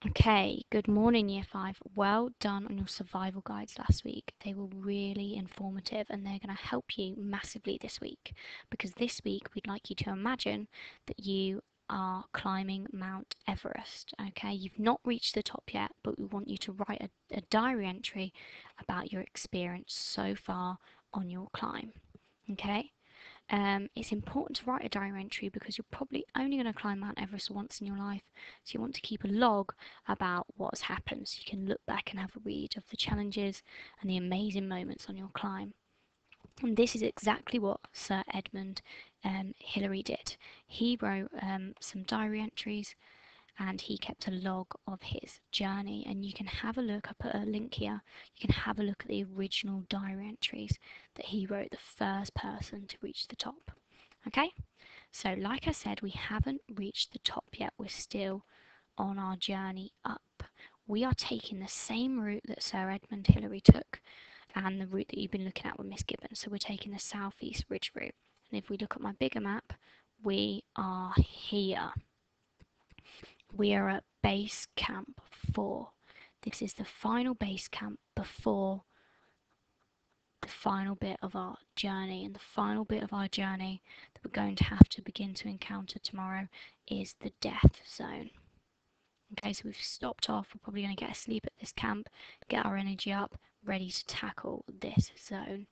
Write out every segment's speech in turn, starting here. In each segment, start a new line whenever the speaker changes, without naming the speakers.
Okay, good morning, Year 5. Well done on your survival guides last week. They were really informative and they're going to help you massively this week because this week we'd like you to imagine that you are climbing Mount Everest. Okay, you've not reached the top yet, but we want you to write a diary entry about your experience so far on your climb. Okay, it's important to write a diary entry because you're probably only going to climb Mount Everest once in your life, so you want to keep a log about what's happened so you can look back and have a read of the challenges and the amazing moments on your climb. And this is exactly what Sir Edmund Hillary did. He wrote some diary entries and he kept a log of his journey. And you can have a look, I put a link here, you can have a look at the original diary entries that he wrote, the first person to reach the top. Okay, so like I said, we haven't reached the top yet, we're still on our journey up. We are taking the same route that Sir Edmund Hillary took and the route that you've been looking at with Miss Gibbons. So we're taking the southeast ridge route. And if we look at my bigger map, we are here. We are at base camp 4. This is the final base camp before the final bit of our journey. And the final bit of our journey that we're going to have to begin to encounter tomorrow is the death zone. Okay, so we've stopped off. We're probably going to get asleep at this camp, get our energy up, ready to tackle this zone.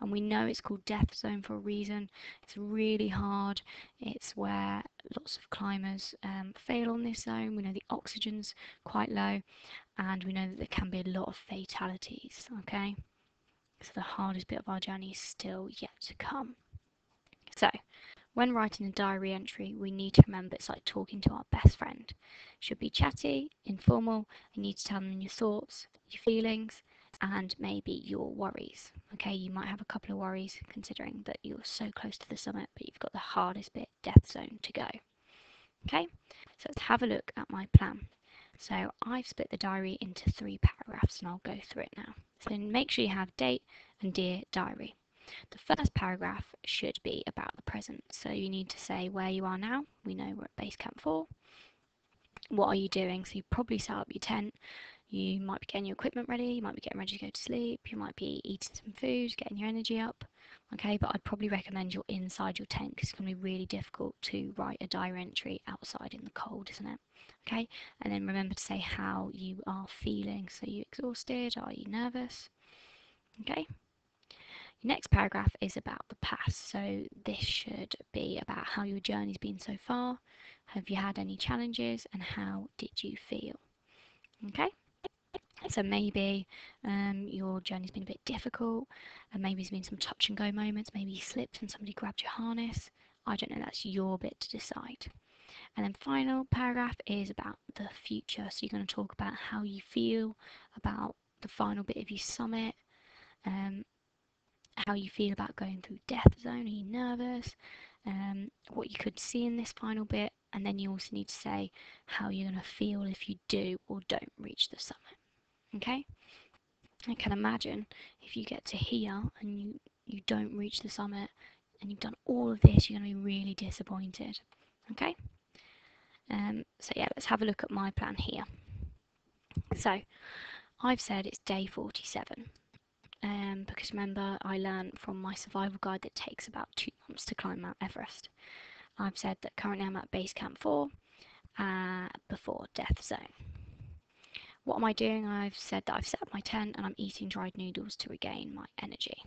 And we know it's called Death Zone for a reason. It's really hard. It's where lots of climbers fail on this zone. We know the oxygen's quite low, and we know that there can be a lot of fatalities. Okay, so the hardest bit of our journey is still yet to come. So, when writing a diary entry, we need to remember it's like talking to our best friend. It should be chatty, informal. You need to tell them your thoughts, your feelings, and maybe your worries. Okay, you might have a couple of worries considering that you're so close to the summit, but you've got the hardest bit, death zone, to go. Okay, so let's have a look at my plan. So I've split the diary into 3 paragraphs and I'll go through it now. So make sure you have date and dear diary. The first paragraph should be about the present. So you need to say where you are now. We know we're at base camp 4. What are you doing? So you probably set up your tent. You might be getting your equipment ready. You might be getting ready to go to sleep. You might be eating some food, getting your energy up. Okay, but I'd probably recommend you're inside your tent because it's going to be really difficult to write a diary entry outside in the cold, isn't it? Okay, and then remember to say how you are feeling. So, are you exhausted? Are you nervous? Okay, next paragraph is about the past, so this should be about how your journey's been so far. Have you had any challenges and how did you feel? Okay, so maybe your journey's been a bit difficult and maybe there's been some touch and go moments. Maybe you slipped and somebody grabbed your harness. I don't know, that's your bit to decide. And then final paragraph is about the future, so you're going to talk about how you feel about the final bit of your summit, um, how you feel about going through death zone. Are you nervous? What you could see in this final bit, and then you also need to say how you're going to feel if you do or don't reach the summit. Okay? I can imagine if you get to here and you don't reach the summit and you've done all of this, you're going to be really disappointed. Okay? So yeah, let's have a look at my plan here. So I've said it's day 47. Because remember, I learned from my survival guide that it takes about 2 months to climb Mount Everest. I've said that currently I'm at base camp 4 before death zone. What am I doing? I've said that I've set up my tent and I'm eating dried noodles to regain my energy.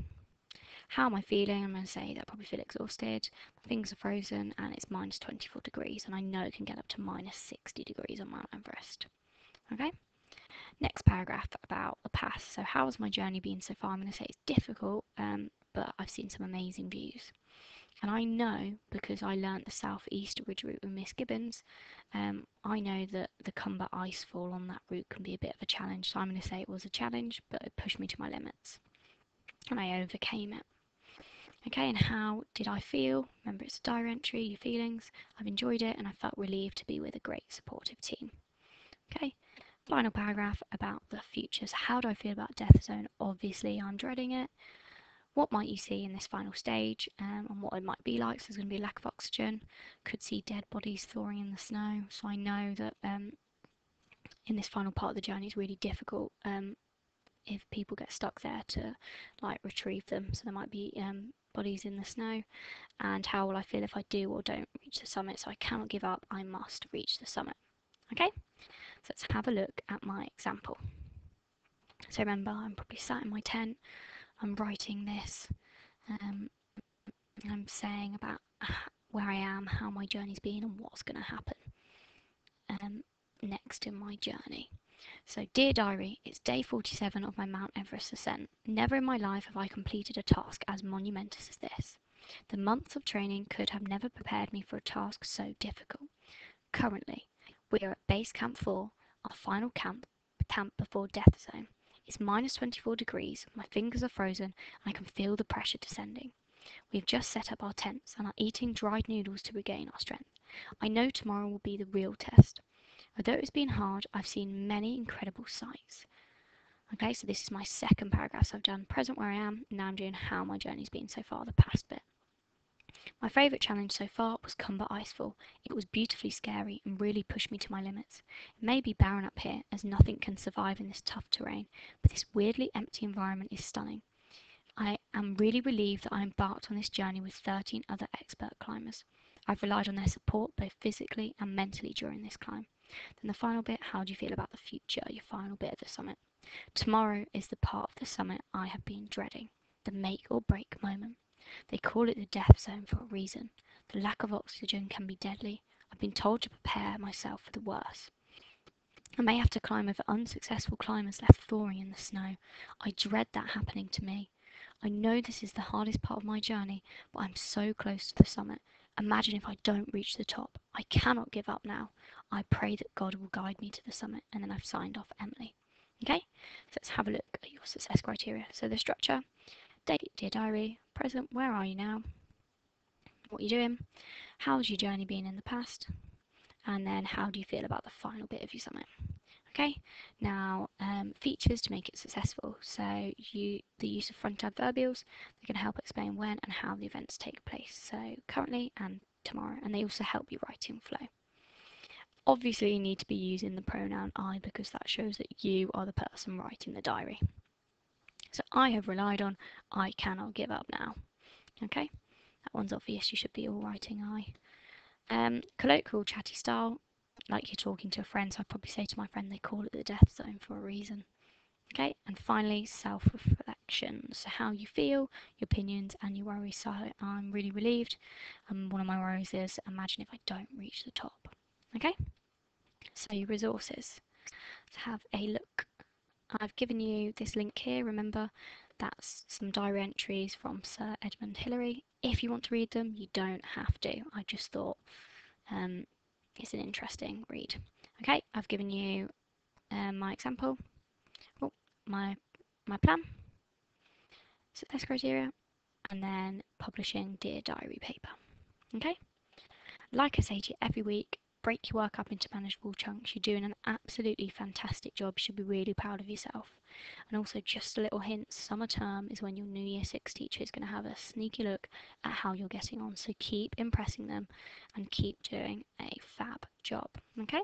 How am I feeling? I'm going to say that I probably feel exhausted, my fingers are frozen, and it's minus 24 degrees, and I know it can get up to minus 60 degrees on Mount Everest. Okay? Next paragraph about the past. So, how has my journey been so far? I'm going to say it's difficult, but I've seen some amazing views. And I know because I learnt the southeast ridge route with Miss Gibbons, I know that the Cumber icefall on that route can be a bit of a challenge. So I'm going to say it was a challenge, but it pushed me to my limits, and I overcame it. Okay, and how did I feel? Remember, it's a diary entry, your feelings. I've enjoyed it, and I felt relieved to be with a great supportive team. Okay, final paragraph about the future. So how do I feel about Death Zone? Obviously, I'm dreading it. What might you see in this final stage and what it might be like? So there's going to be a lack of oxygen. Could see dead bodies thawing in the snow. So I know that in this final part of the journey is really difficult if people get stuck there to like retrieve them. So there might be bodies in the snow, and how will I feel if I do or don't reach the summit? So I cannot give up, I must reach the summit. Okay, so let's have a look at my example. So remember, I'm probably sat in my tent, I'm writing this, I'm saying about where I am, how my journey's been, and what's going to happen next in my journey. So, dear diary, it's day 47 of my Mount Everest ascent. Never in my life have I completed a task as monumentous as this. The months of training could have never prepared me for a task so difficult. Currently, we are at Base Camp 4, our final camp before Death Zone. It's minus 24 degrees, my fingers are frozen, and I can feel the pressure descending. We've just set up our tents and are eating dried noodles to regain our strength. I know tomorrow will be the real test. Although it's been hard, I've seen many incredible sights. Okay, so this is my second paragraph. So I've done present where I am, now I'm doing how my journey's been so far, the past bit. My favourite challenge so far was Cumber Icefall. It was beautifully scary and really pushed me to my limits. It may be barren up here, as nothing can survive in this tough terrain, but this weirdly empty environment is stunning. I am really relieved that I embarked on this journey with 13 other expert climbers. I've relied on their support both physically and mentally during this climb. Then the final bit, how do you feel about the future, your final bit of the summit? Tomorrow is the part of the summit I have been dreading, the make or break moment. They call it the death zone for a reason. The lack of oxygen can be deadly. I've been told to prepare myself for the worst. I may have to climb over unsuccessful climbers left thawing in the snow. I dread that happening to me. I know this is the hardest part of my journey, but I'm so close to the summit. Imagine if I don't reach the top. I cannot give up now. I pray that God will guide me to the summit. And then I've signed off Emily. Okay, so let's have a look at your success criteria. So the structure, dear diary, present, where are you now? What are you doing? How's your journey been in the past? And then how do you feel about the final bit of your summit? Okay, now features to make it successful. So the use of front adverbials, they can help explain when and how the events take place. So currently and tomorrow, and they also help you write in flow. Obviously you need to be using the pronoun I because that shows that you are the person writing the diary. So I have relied on I cannot give up now. Okay, that one's obvious, you should be all writing I. Colloquial chatty style, like you're talking to a friend, so I'd probably say to my friend they call it the death zone for a reason. Okay, and finally, self-reflection. So how you feel, your opinions, and your worries. So I'm really relieved. One of my worries is, imagine if I don't reach the top. Okay, so your resources. Let's have a look. I've given you this link here. Remember, that's some diary entries from Sir Edmund Hillary. If you want to read them, you don't have to. I just thought it's an interesting read. Okay, I've given you my example, my plan, success criteria, and then publishing Dear Diary paper. Okay, like I say to you every week, break your work up into manageable chunks. You're doing an absolutely fantastic job. You should be really proud of yourself. And also, just a little hint, summer term is when your new year 6 teacher is going to have a sneaky look at how you're getting on. So keep impressing them and keep doing a fab job. Okay?